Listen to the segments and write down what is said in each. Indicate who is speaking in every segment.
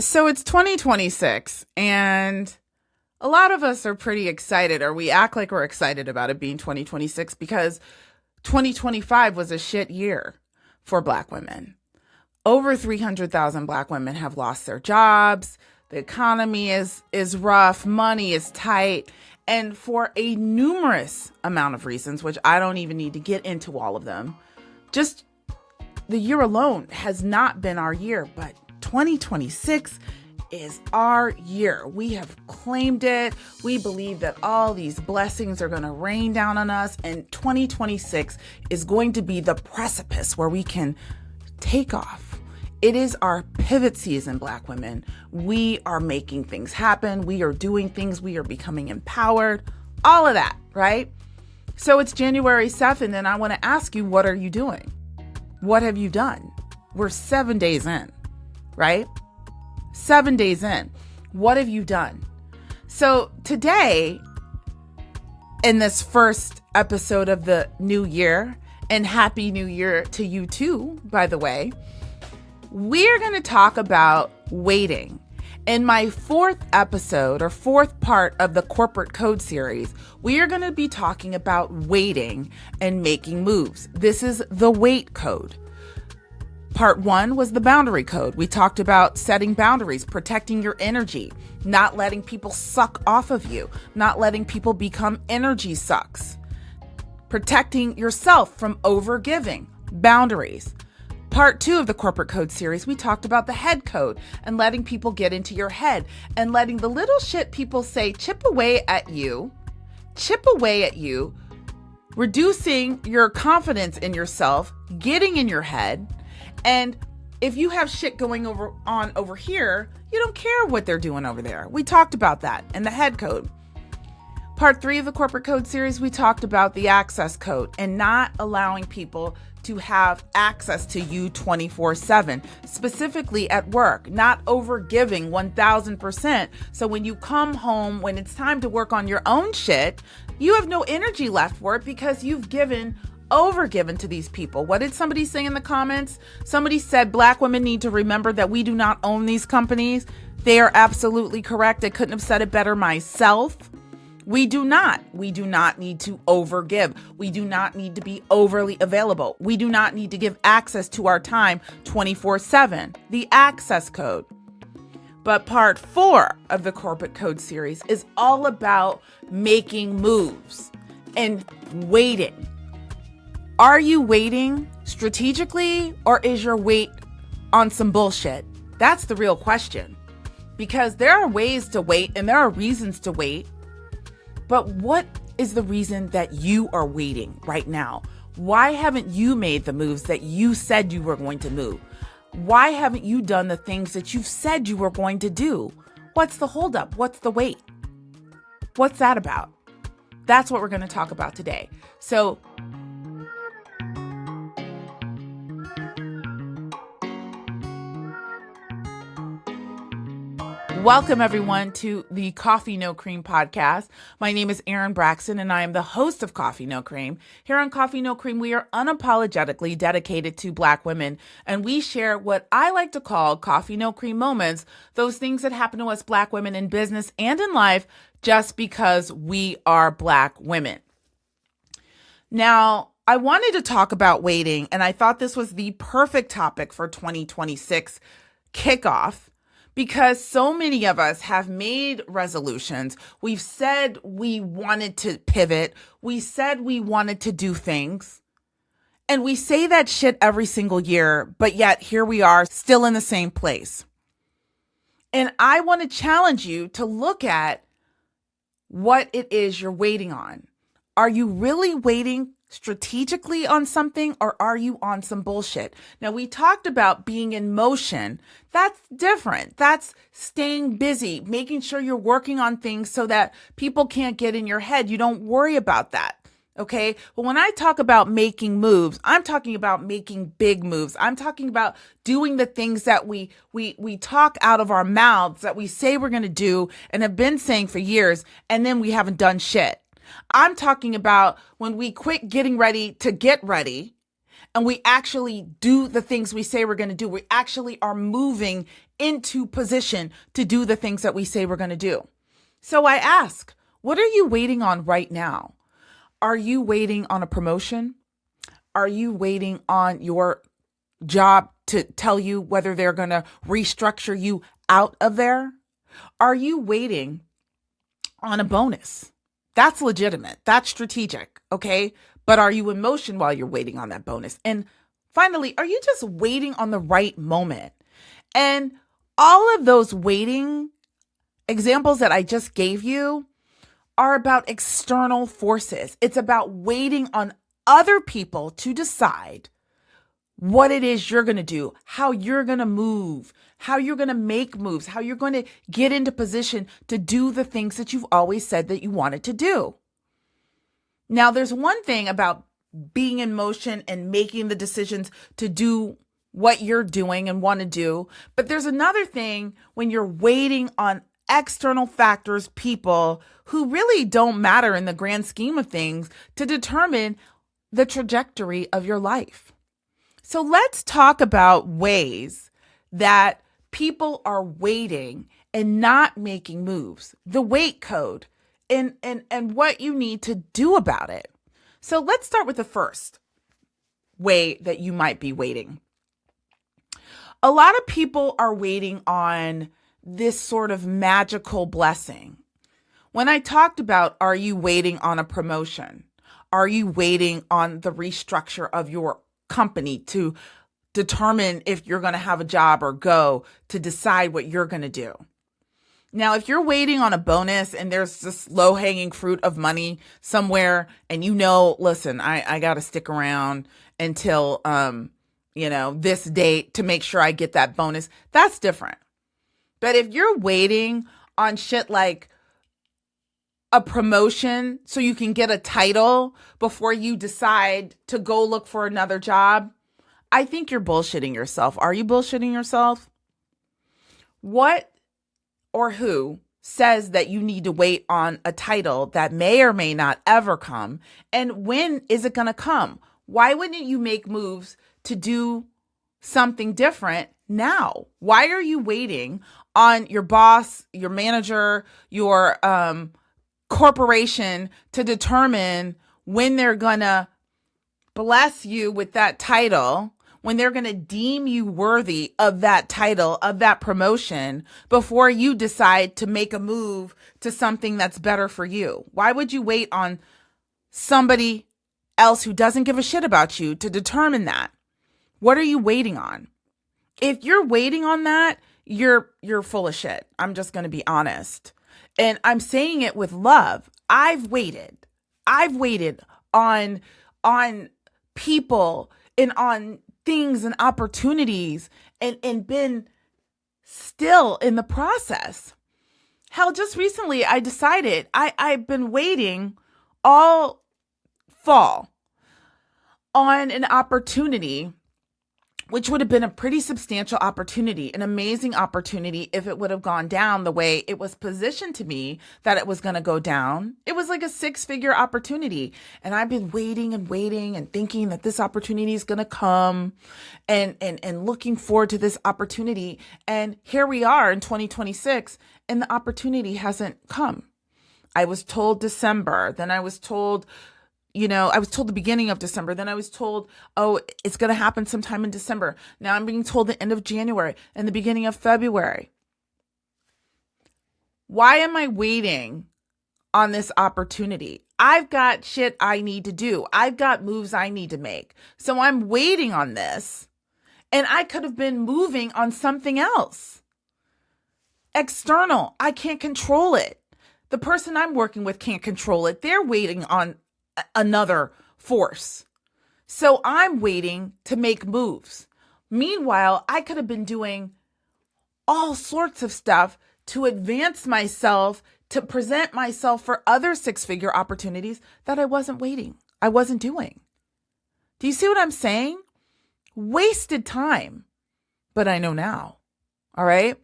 Speaker 1: So it's 2026, and a lot of us are pretty excited, or we act like we're excited about it being 2026 because 2025 was a shit year for Black women. Over 300,000 Black women have lost their jobs. The economy is rough. Money is tight. And for a numerous amount of reasons, which I don't even need to get into all of them, just the year alone has not been our year, but 2026 is our year. We have claimed it. We believe that all these blessings are going to rain down on us, and 2026 is going to be the precipice where we can take off. It is our pivot season, Black women. We are making things happen. We are doing things. We are becoming empowered. All of that, right? So it's January 7th, and I want to ask you, what are you doing? What have you done? We're 7 days in, right? 7 days in. What have you done? So today, in this first episode of the new year, and Happy New Year to you too, by the way, we're going to talk about waiting. In my fourth episode, or fourth part of the Corporate Code series, we are going to be talking about waiting and making moves. This is the wait code. Part one was the boundary code. We talked about setting boundaries, protecting your energy, not letting people suck off of you, not letting people become energy sucks, protecting yourself from overgiving, boundaries. Part two of the Corporate Code series, we talked about the head code and letting people get into your head and letting the little shit people say chip away at you, reducing your confidence in yourself, getting in your head. And if you have shit going on over here, you don't care what they're doing over there. We talked about that and the head code. Part three of the Corporate Code series, we talked about the access code and not allowing people to have access to you 24/7, specifically at work, not overgiving 1000%. So when you come home, when it's time to work on your own shit, you have no energy left for it because you've overgiven to these people. What did somebody say in the comments? Somebody said Black women need to remember that we do not own these companies. They are absolutely correct. I couldn't have said it better myself. We do not need to overgive. We do not need to be overly available. We do not need to give access to our time 24/7. The access code. But part four of the Corporate Code series is all about making moves and waiting. Are you waiting strategically, or is your wait on some bullshit? That's the real question. Because there are ways to wait and there are reasons to wait. But what is the reason that you are waiting right now? Why haven't you made the moves that you said you were going to move? Why haven't you done the things that you've said you were going to do? What's the holdup? What's the wait? What's that about? That's what we're going to talk about today. So welcome, everyone, to the Coffee No Cream podcast. My name is Erin Braxton, and I am the host of Coffee No Cream. Here on Coffee No Cream, we are unapologetically dedicated to Black women, and we share what I like to call Coffee No Cream moments, those things that happen to us Black women in business and in life just because we are Black women. Now, I wanted to talk about waiting, and I thought this was the perfect topic for 2026 kickoff. Because so many of us have made resolutions. We've said we wanted to pivot. We said we wanted to do things. And we say that shit every single year, but yet here we are still in the same place. And I want to challenge you to look at what it is you're waiting on. Are you really waiting strategically on something, or are you on some bullshit? Now, we talked about being in motion. That's different. That's staying busy, making sure you're working on things so that people can't get in your head. You don't worry about that. Okay. But when I talk about making moves, I'm talking about making big moves. I'm talking about doing the things that we talk out of our mouths, that we say we're going to do and have been saying for years, and then we haven't done shit. I'm talking about when we quit getting ready to get ready and we actually do the things we say we're going to do. We actually are moving into position to do the things that we say we're going to do. So I ask, what are you waiting on right now? Are you waiting on a promotion? Are you waiting on your job to tell you whether they're going to restructure you out of there? Are you waiting on a bonus? That's legitimate. That's strategic. Okay. But are you in motion while you're waiting on that bonus? And finally, are you just waiting on the right moment? And all of those waiting examples that I just gave you are about external forces. It's about waiting on other people to decide what it is you're going to do, how you're going to move, how you're going to make moves, how you're going to get into position to do the things that you've always said that you wanted to do. Now, there's one thing about being in motion and making the decisions to do what you're doing and want to do, but there's another thing when you're waiting on external factors, people who really don't matter in the grand scheme of things to determine the trajectory of your life. So let's talk about ways that people are waiting and not making moves, the wait code, and what you need to do about it. So let's start with the first way that you might be waiting. A lot of people are waiting on this sort of magical blessing. When I talked about, are you waiting on a promotion? Are you waiting on the restructure of your company to determine if you're going to have a job or go to decide what you're going to do? Now, if you're waiting on a bonus and there's this low-hanging fruit of money somewhere and listen, I got to stick around until, this date to make sure I get that bonus, that's different. But if you're waiting on shit like a promotion so you can get a title before you decide to go look for another job, I think you're bullshitting yourself. Are you bullshitting yourself? What or who says that you need to wait on a title that may or may not ever come? And when is it going to come? Why wouldn't you make moves to do something different now? Why are you waiting on your boss, your manager, your corporation to determine when they're going to bless you with that title, when they're going to deem you worthy of that title, of that promotion, before you decide to make a move to something that's better for you? Why would you wait on somebody else who doesn't give a shit about you to determine that? What are you waiting on? If you're waiting on that, you're full of shit. I'm just going to be honest. And I'm saying it with love. I've waited on people and on things and opportunities and been still in the process. Hell, just recently I decided I've been waiting all fall on an opportunity, which would have been a pretty substantial opportunity, an amazing opportunity if it would have gone down the way it was positioned to me that it was going to go down. It was like a 6-figure opportunity. And I've been waiting and thinking that this opportunity is going to come and looking forward to this opportunity. And here we are in 2026 and the opportunity hasn't come. I was told December, then I was told I was told the beginning of December. Then I was told, oh, it's going to happen sometime in December. Now I'm being told the end of January and the beginning of February. Why am I waiting on this opportunity? I've got shit I need to do. I've got moves I need to make. So I'm waiting on this, and I could have been moving on something else. External. I can't control it. The person I'm working with can't control it. They're waiting on another force. So I'm waiting to make moves. Meanwhile, I could have been doing all sorts of stuff to advance myself, to present myself for other 6-figure opportunities that I wasn't doing. Do you see what I'm saying? Wasted time. But I know now. All right.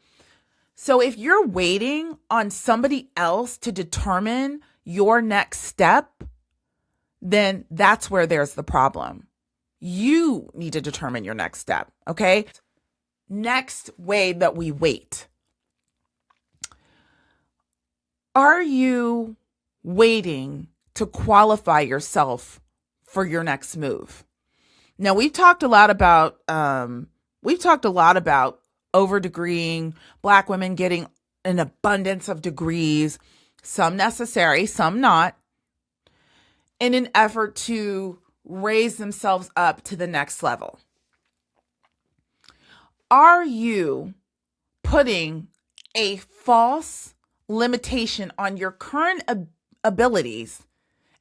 Speaker 1: So if you're waiting on somebody else to determine your next step, then that's where there's the problem. You need to determine your next step, okay? next way that we wait. Are you waiting to qualify yourself for your next move? Now, we've talked a lot about over-degreeing, Black women getting an abundance of degrees, some necessary, some not, in an effort to raise themselves up to the next level. Are you putting a false limitation on your current abilities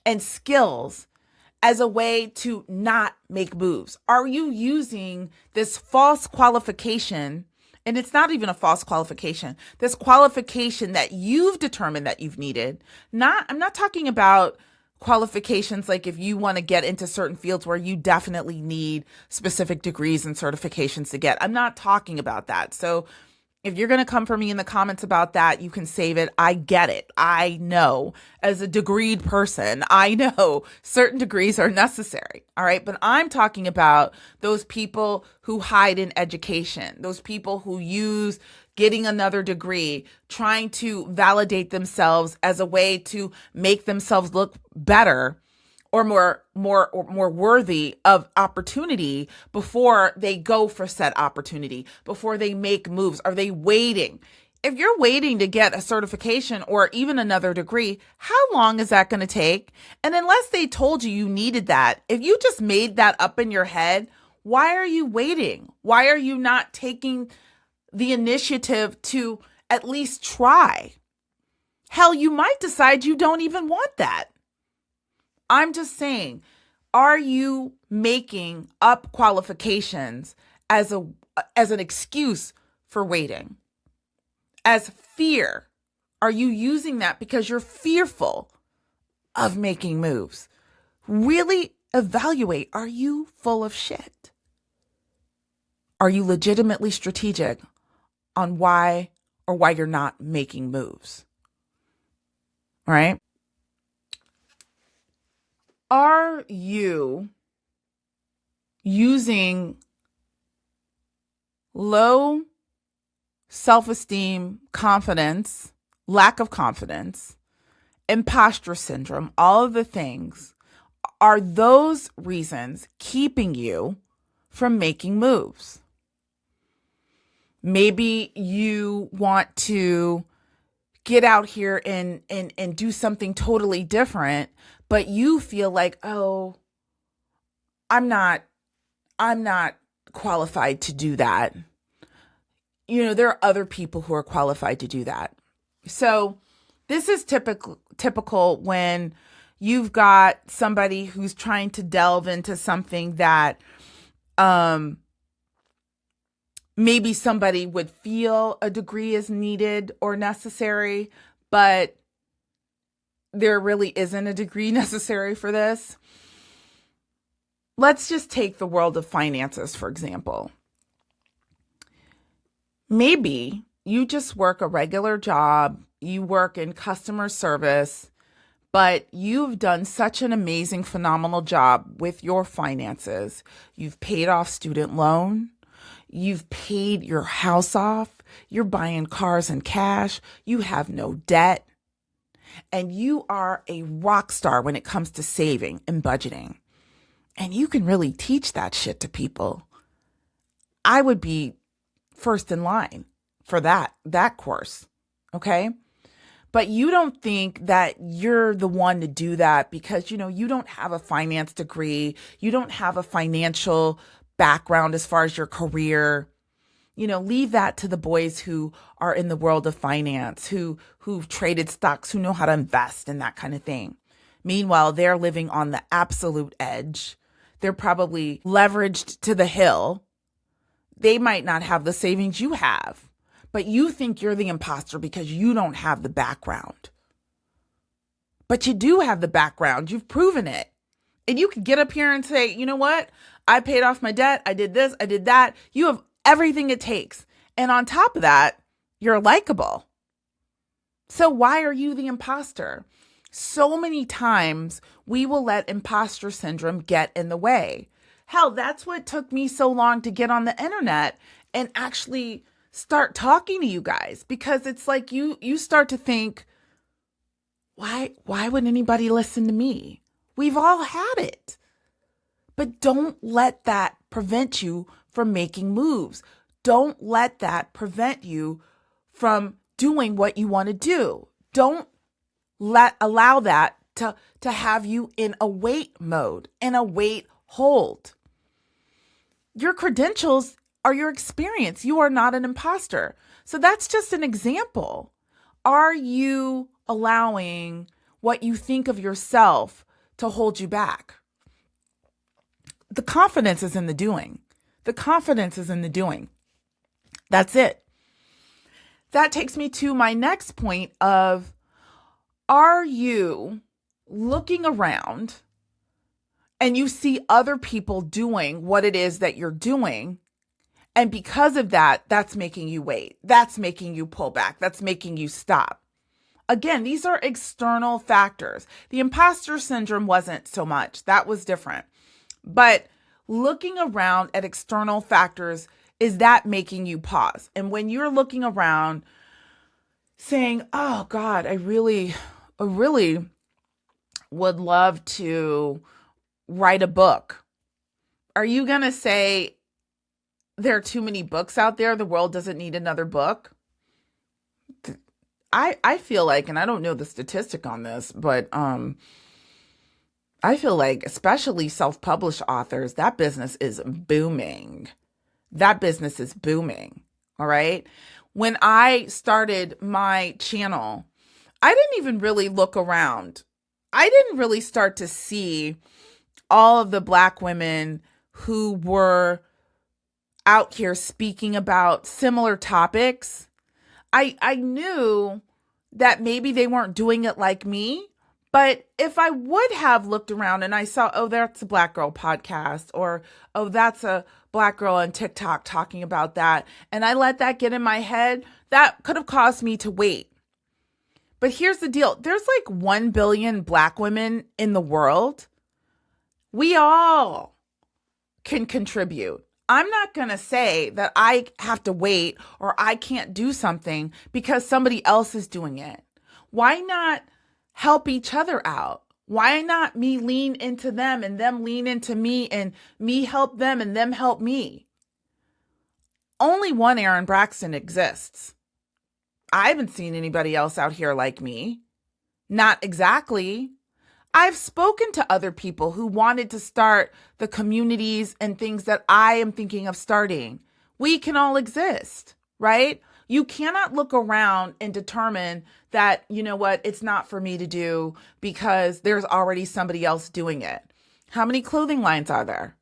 Speaker 1: and skills as a way to not make moves? Are you using this false qualification, and it's not even a false qualification, this qualification that you've determined that you've needed? I'm not talking about qualifications like if you want to get into certain fields where you definitely need specific degrees and certifications to get. I'm not talking about that. So if you're going to come for me in the comments about that, you can save it. I get it. I know as a degreed person, I know certain degrees are necessary. All right. But I'm talking about those people who hide in education, those people who use getting another degree, trying to validate themselves as a way to make themselves look better or more worthy of opportunity before they go for said opportunity, before they make moves. Are they waiting? If you're waiting to get a certification or even another degree, how long is that going to take? And unless they told you needed that, if you just made that up in your head, why are you waiting? Why are you not taking the initiative to at least try? Hell, you might decide you don't even want that. I'm just saying, are you making up qualifications as an excuse for waiting? As fear? Are you using that because you're fearful of making moves? Really evaluate, are you full of shit? Are you legitimately strategic on why you're not making moves? Right? Are you using low self-esteem, confidence, lack of confidence, imposter syndrome, all of the things? Are those reasons keeping you from making moves? Maybe you want to get out here and do something totally different, but you feel like, oh, I'm not qualified to do that. You know, there are other people who are qualified to do that. So this is typical when you've got somebody who's trying to delve into something that maybe somebody would feel a degree is needed or necessary, but there really isn't a degree necessary for this. Let's just take the world of finances, for example. Maybe you just work a regular job, you work in customer service, but you've done such an amazing, phenomenal job with your finances. You've paid off student loan. You've paid your house off. You're buying cars in cash. You have no debt. And you are a rock star when it comes to saving and budgeting. And you can really teach that shit to people. I would be first in line for that course. Okay? But you don't think that you're the one to do that because, you don't have a finance degree. You don't have a financial background as far as your career. Leave that to the boys who are in the world of finance, who've traded stocks, who know how to invest and that kind of thing. Meanwhile, they're living on the absolute edge. They're probably leveraged to the hill. They might not have the savings you have, but you think you're the imposter because you don't have the background. But you do have the background. You've proven it. And you can get up here and say, you know what? I paid off my debt. I did this. I did that. You have everything it takes. And on top of that, you're likable. So why are you the imposter? So many times we will let imposter syndrome get in the way. Hell, that's what took me so long to get on the internet and actually start talking to you guys, because it's like you start to think, why would anybody listen to me? We've all had it. But don't let that prevent you from making moves. Don't let that prevent you from doing what you want to do. Don't allow that to have you in a wait mode, in a wait hold. Your credentials are your experience. You are not an imposter. So that's just an example. Are you allowing what you think of yourself to hold you back? The confidence is in the doing. The confidence is in the doing. That's it. That takes me to my next point of, are you looking around and you see other people doing what it is that you're doing, and because of that, that's making you wait. That's making you pull back. That's making you stop. Again, these are external factors. The imposter syndrome wasn't so much. That was different. But looking around at external factors, is that making you pause? And when you're looking around saying, oh God, I really would love to write a book. Are you going to say there are too many books out there? The world doesn't need another book? I feel like, and I don't know the statistic on this, but I feel like especially self-published authors, that business is booming. That business is booming. All right. When I started my channel, I didn't even really look around. I didn't really start to see all of the Black women who were out here speaking about similar topics. I knew that maybe they weren't doing it like me, but if I would have looked around and I saw, oh, that's a Black girl podcast, or, oh, that's a Black girl on TikTok talking about that, and I let that get in my head, that could have caused me to wait. But here's the deal. There's like 1 billion Black women in the world. We all can contribute. I'm not going to say that I have to wait or I can't do something because somebody else is doing it. Why not help each other out? Why not me lean into them and them lean into me, and me help them and them help me? Only one Erin Braxton exists. I haven't seen anybody else out here like me. Not exactly. I've spoken to other people who wanted to start the communities and things that I am thinking of starting. We can all exist, right? You cannot look around and determine that, you know what, it's not for me to do because there's already somebody else doing it. How many clothing lines are there?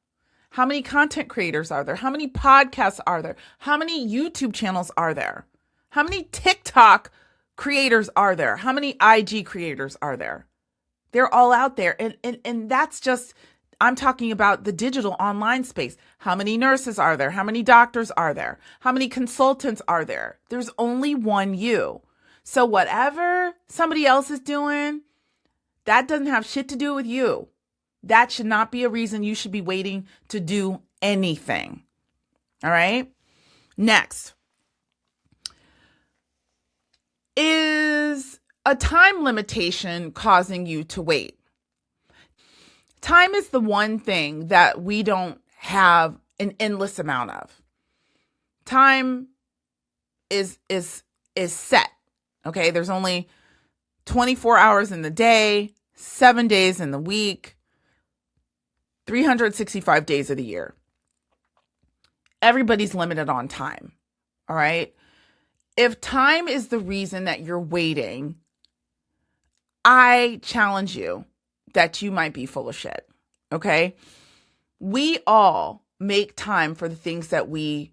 Speaker 1: How many content creators are there? How many podcasts are there? How many YouTube channels are there? How many TikTok creators are there? How many IG creators are there? They're all out there. And that's just, I'm talking about the digital online space. How many nurses are there? How many doctors are there? How many consultants are there? There's only one you. So whatever somebody else is doing, that doesn't have shit to do with you. That should not be a reason you should be waiting to do anything. All right? Next. Is a time limitation causing you to wait? Time is the one thing that we don't have an endless amount of. Time is set. Okay, there's only 24 hours in the day, 7 days in the week, 365 days of the year. Everybody's limited on time. All right. If time is the reason that you're waiting, I challenge you that you might be full of shit. Okay. We all make time for the things that we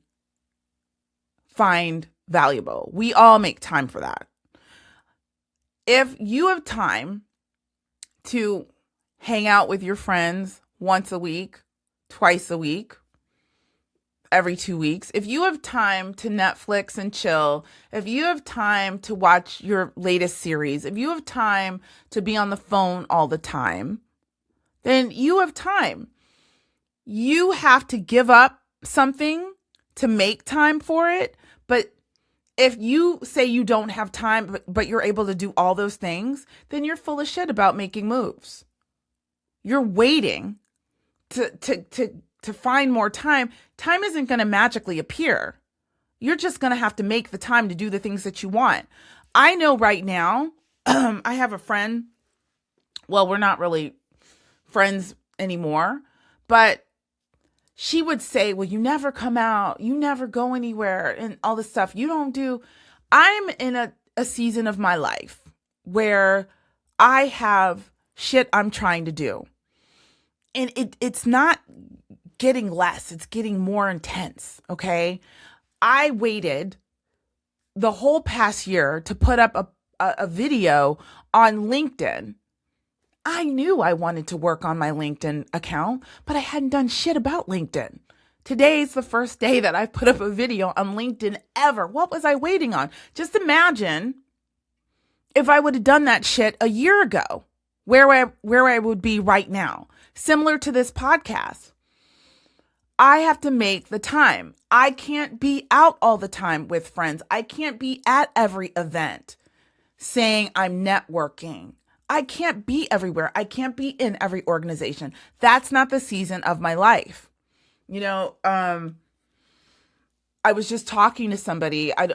Speaker 1: find valuable. We all make time for that. If you have time to hang out with your friends once a week, twice a week, every 2 weeks, if you have time to Netflix and chill, if you have time to watch your latest series, if you have time to be on the phone all the time, then you have time. You have to give up something to make time for it. But if you say you don't have time, but you're able to do all those things, then you're full of shit about making moves. You're waiting to find more time. Time isn't going to magically appear. You're just going to have to make the time to do the things that you want. I know right now, I have a friend. Well, we're not really friends anymore, but she would say, well, you never come out, you never go anywhere, and all this stuff you don't do. I'm in a season of my life where I have shit I'm trying to do. And it's not getting less, it's getting more intense, okay? I waited the whole past year to put up a video on LinkedIn. I knew I wanted to work on my LinkedIn account, but I hadn't done shit about LinkedIn. Today's the first day that I've put up a video on LinkedIn ever. What was I waiting on? Just imagine if I would have done that shit a year ago, where I would be right now. Similar to this podcast. I have to make the time. I can't be out all the time with friends. I can't be at every event saying I'm networking. I can't be everywhere. I can't be in every organization. That's not the season of my life. You know, I was just talking to somebody. I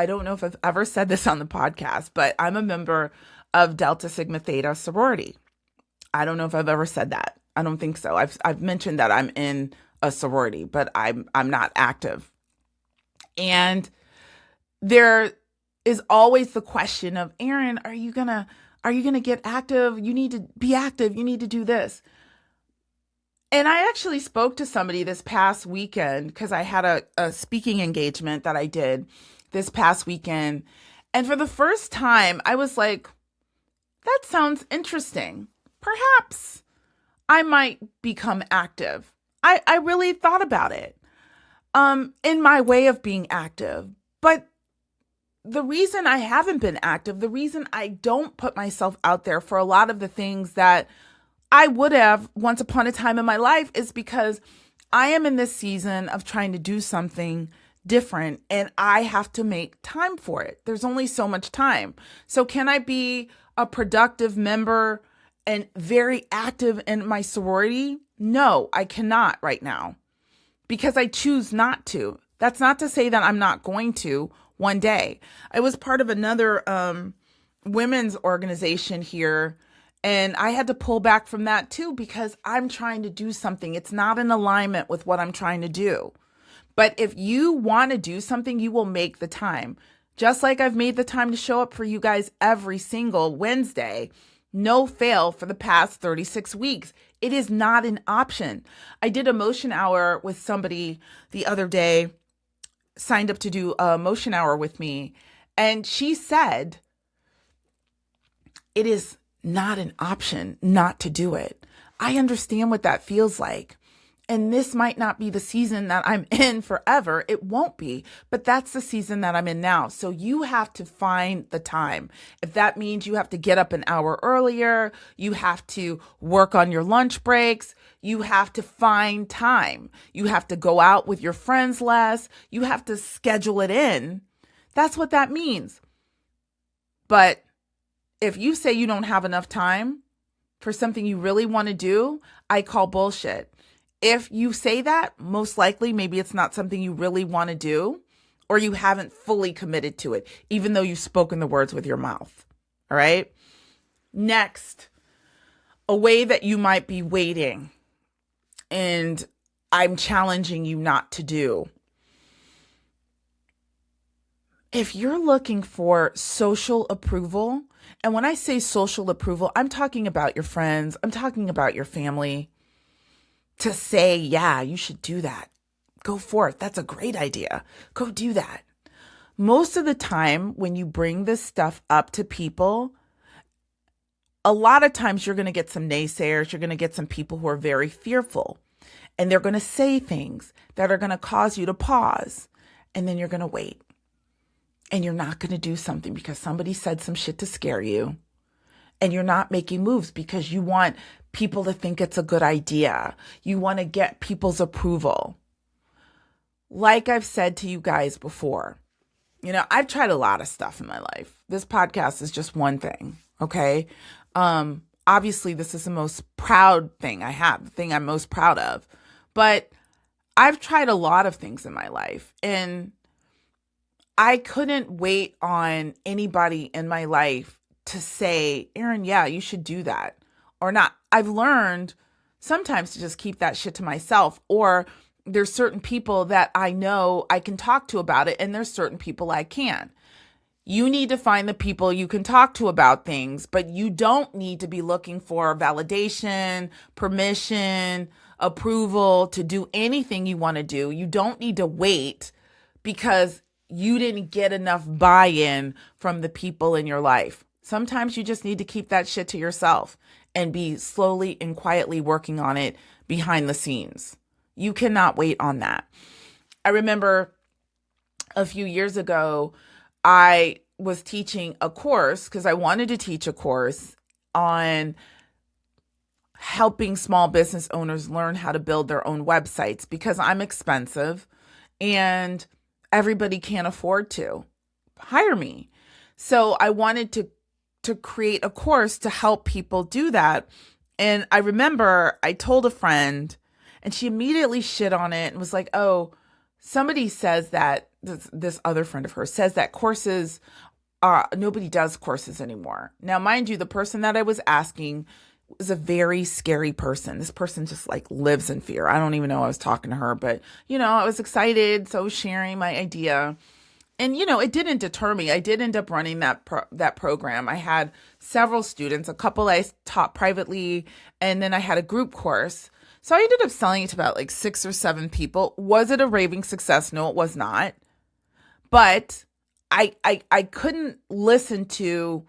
Speaker 1: don't know if I've ever said this on the podcast, but I'm a member of Delta Sigma Theta sorority. I don't know if I've ever said that. I don't think so. I've mentioned that I'm in a sorority, but I'm not active. And there is always the question of, Erin, are you gonna get active? You need to be active. You need to do this. And I actually spoke to somebody this past weekend because I had a speaking engagement that I did this past weekend. And for the first time, I was like, that sounds interesting. Perhaps I might become active. I really thought about it in my way of being active. But the reason I haven't been active, the reason I don't put myself out there for a lot of the things that I would have once upon a time in my life is because I am in this season of trying to do something different and I have to make time for it. There's only so much time. So can I be a productive member and very active in my sorority? No, I cannot right now because I choose not to. That's not to say that I'm not going to one day. I was part of another women's organization here, and I had to pull back from that too because I'm trying to do something. It's not in alignment with what I'm trying to do. But if you want to do something, you will make the time. Just like I've made the time to show up for you guys every single Wednesday, no fail for the past 36 weeks. It is not an option. I did a motion hour with somebody the other day, signed up to do a motion hour with me, and she said, it is not an option not to do it. I understand what that feels like. And this might not be the season that I'm in forever. It won't be, but that's the season that I'm in now. So you have to find the time. If that means you have to get up an hour earlier, you have to work on your lunch breaks, you have to find time. You have to go out with your friends less. You have to schedule it in. That's what that means. But if you say you don't have enough time for something you really want to do, I call bullshit. If you say that, most likely, maybe it's not something you really want to do, or you haven't fully committed to it, even though you've spoken the words with your mouth. All right. Next, a way that you might be waiting, and I'm challenging you not to do. If you're looking for social approval, and when I say social approval, I'm talking about your friends, I'm talking about your family, to say, yeah, you should do that. Go forth. That's a great idea. Go do that. Most of the time when you bring this stuff up to people, a lot of times you're going to get some naysayers. You're going to get some people who are very fearful, and they're going to say things that are going to cause you to pause, and then you're going to wait, and you're not going to do something because somebody said some shit to scare you, and you're not making moves because you want people to think it's a good idea. You want to get people's approval. like I've said to you guys before, I've tried a lot of stuff in my life. This podcast is just one thing, okay? Obviously, this is the most proud thing I have, the thing I'm most proud of. But I've tried a lot of things in my life, and I couldn't wait on anybody in my life to say, Erin, yeah, you should do that or not. I've learned sometimes to just keep that shit to myself, or there's certain people that I know I can talk to about it, and there's certain people I can't. You need to find the people you can talk to about things, but you don't need to be looking for validation, permission, approval to do anything you want to do. You don't need to wait because you didn't get enough buy-in from the people in your life. Sometimes you just need to keep that shit to yourself and be slowly and quietly working on it behind the scenes. You cannot wait on that. I remember a few years ago, I was teaching a course because I wanted to teach a course on helping small business owners learn how to build their own websites, because I'm expensive and everybody can't afford to hire me. So I wanted to create a course to help people do that. And I remember I told a friend, and she immediately shit on it and was like, oh, somebody says that, this other friend of hers says that courses, nobody does courses anymore. Now, mind you, the person that I was asking was a very scary person. This person just like lives in fear. I don't even know I was talking to her, but I was excited. So I was sharing my idea. And, it didn't deter me. I did end up running that program. I had several students, a couple I taught privately, and then I had a group course. So I ended up selling it to about like 6 or 7 people. Was it a raving success? No, it was not. But I couldn't listen to,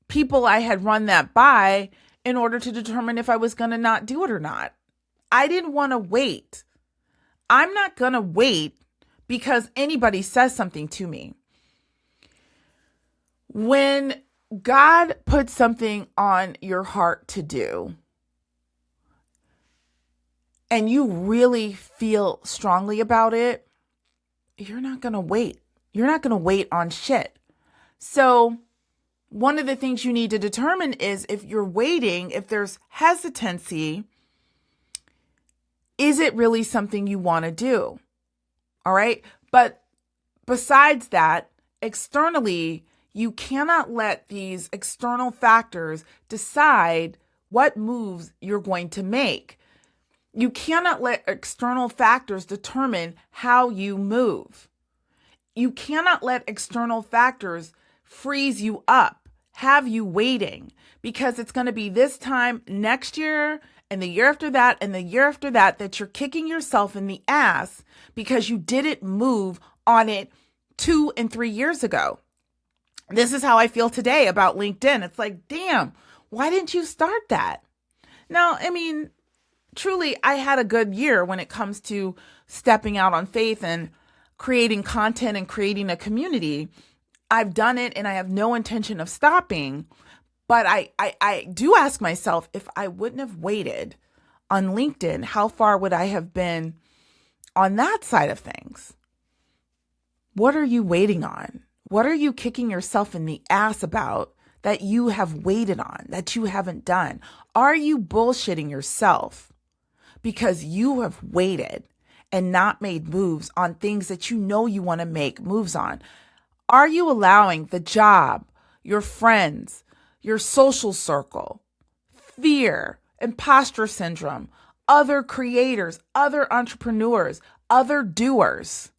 Speaker 1: people I had run that by in order to determine if I was going to not do it or not. I didn't want to wait. I'm not going to wait because anybody says something to me. When God puts something on your heart to do, and you really feel strongly about it, you're not going to wait. You're not going to wait on shit. So one of the things you need to determine is if you're waiting, if there's hesitancy, is it really something you want to do? All right. But besides that, externally, you cannot let these external factors decide what moves you're going to make. You cannot let external factors determine how you move. You cannot let external factors freeze you up, have you waiting, because it's going to be this time next year and the year after that and the year after that that you're kicking yourself in the ass because you didn't move on it 2 and 3 years ago. This is how I feel today about LinkedIn. It's like, damn, why didn't you start that? Now, truly, I had a good year when it comes to stepping out on faith and creating content and creating a community. I've done it and I have no intention of stopping. But I do ask myself, if I wouldn't have waited on LinkedIn, how far would I have been on that side of things? What are you waiting on? What are you kicking yourself in the ass about that you have waited on, that you haven't done? Are you bullshitting yourself because you have waited and not made moves on things that you know you want to make moves on? Are you allowing the job, your friends, your social circle, fear, imposter syndrome, other creators, other entrepreneurs, other doers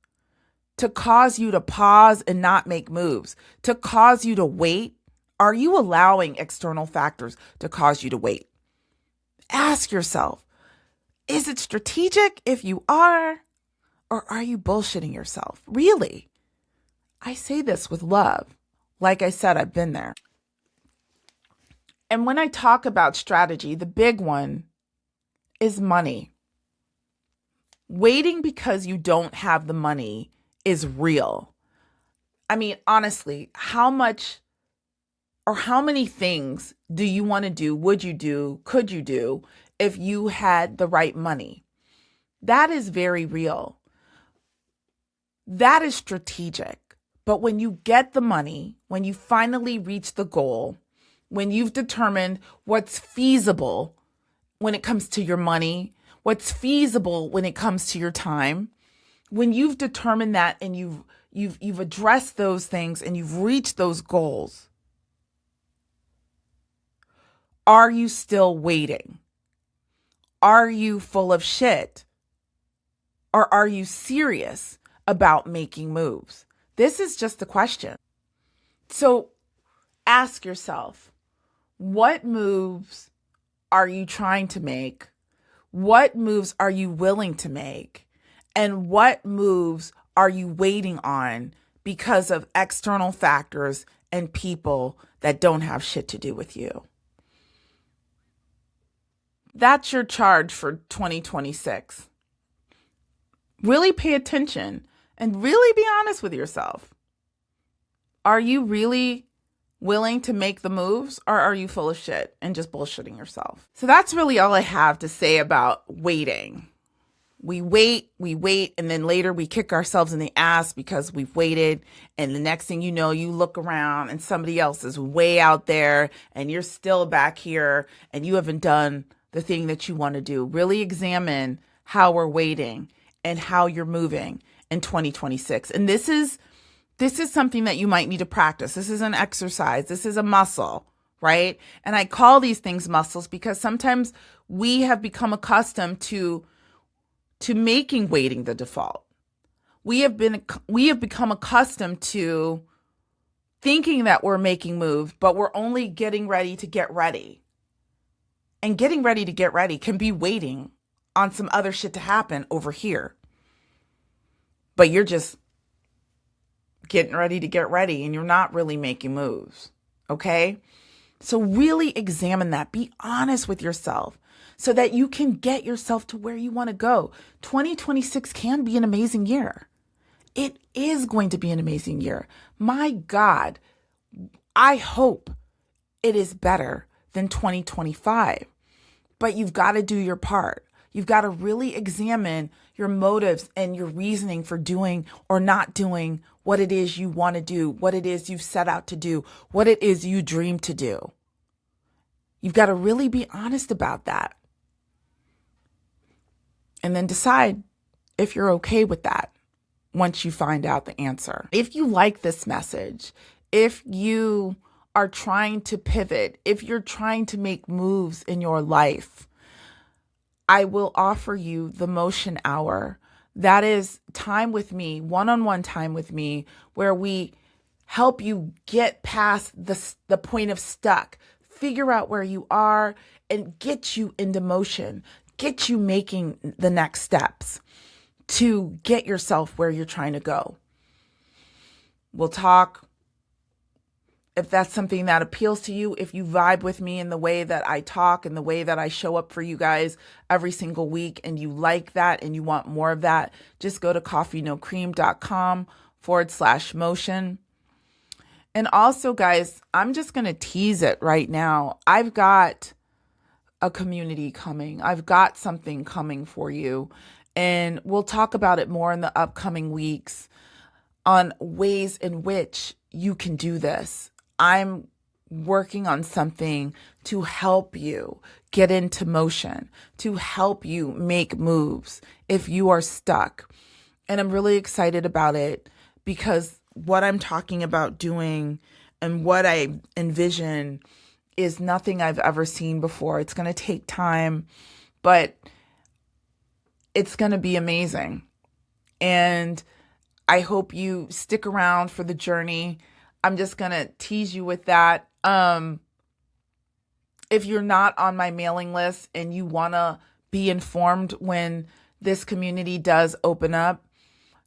Speaker 1: to cause you to pause and not make moves, to cause you to wait? Are you allowing external factors to cause you to wait? Ask yourself, is it strategic if you are, or are you bullshitting yourself? Really? I say this with love. Like I said, I've been there. And when I talk about strategy, the big one is money. Waiting because you don't have the money is real. Honestly, how much or how many things do you want to do, would you do, could you do if you had the right money? That is very real. That is strategic. But when you get the money, when you finally reach the goal, when you've determined what's feasible when it comes to your money, what's feasible when it comes to your time, when you've determined that and you've addressed those things and you've reached those goals, are you still waiting? Are you full of shit? Or are you serious about making moves? This is just the question. So ask yourself, what moves are you trying to make? What moves are you willing to make? And what moves are you waiting on because of external factors and people that don't have shit to do with you? That's your charge for 2026. Really pay attention and really be honest with yourself. Are you really willing to make the moves, or are you full of shit and just bullshitting yourself? So that's really all I have to say about waiting. We wait, and then later we kick ourselves in the ass because we've waited. And the next thing you know, you look around and somebody else is way out there and you're still back here and you haven't done the thing that you want to do. Really examine how we're waiting and how you're moving in 2026. And this is something that you might need to practice. This is an exercise. This is a muscle, right? And I call these things muscles because sometimes we have become accustomed to making waiting the default. We have become accustomed to thinking that we're making moves, but we're only getting ready to get ready. And getting ready to get ready can be waiting on some other shit to happen over here. But you're just getting ready to get ready and you're not really making moves. Okay? So really examine that. Be honest with yourself so that you can get yourself to where you want to go. 2026 can be an amazing year. It is going to be an amazing year. My God, I hope it is better than 2025. But you've got to do your part. You've got to really examine your motives and your reasoning for doing or not doing what it is you want to do, what it is you've set out to do, what it is you dream to do. You've got to really be honest about that. And then decide if you're okay with that once you find out the answer. If you like this message, if you are trying to pivot, if you're trying to make moves in your life, I will offer you the Motion Hour. That is time with me, one-on-one time with me, where we help you get past the point of stuck, figure out where you are, and get you into motion, get you making the next steps to get yourself where you're trying to go. We'll talk. If that's something that appeals to you, if you vibe with me in the way that I talk and the way that I show up for you guys every single week and you like that and you want more of that, just go to coffeenocream.com/motion. And also, guys, I'm just going to tease it right now. I've got a community coming. I've got something coming for you. And we'll talk about it more in the upcoming weeks on ways in which you can do this. I'm working on something to help you get into motion, to help you make moves if you are stuck. And I'm really excited about it because what I'm talking about doing and what I envision is nothing I've ever seen before. It's going to take time, but it's going to be amazing. And I hope you stick around for the journey. I'm just going to tease you with that. If you're not on my mailing list and you want to be informed when this community does open up,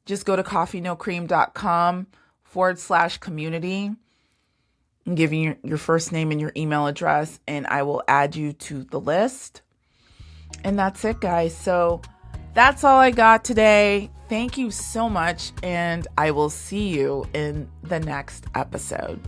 Speaker 1: just go to coffeenocream.com/community and give me your first name and your email address, and I will add you to the list. And that's it, guys. So that's all I got today. Thank you so much, and I will see you in the next episode.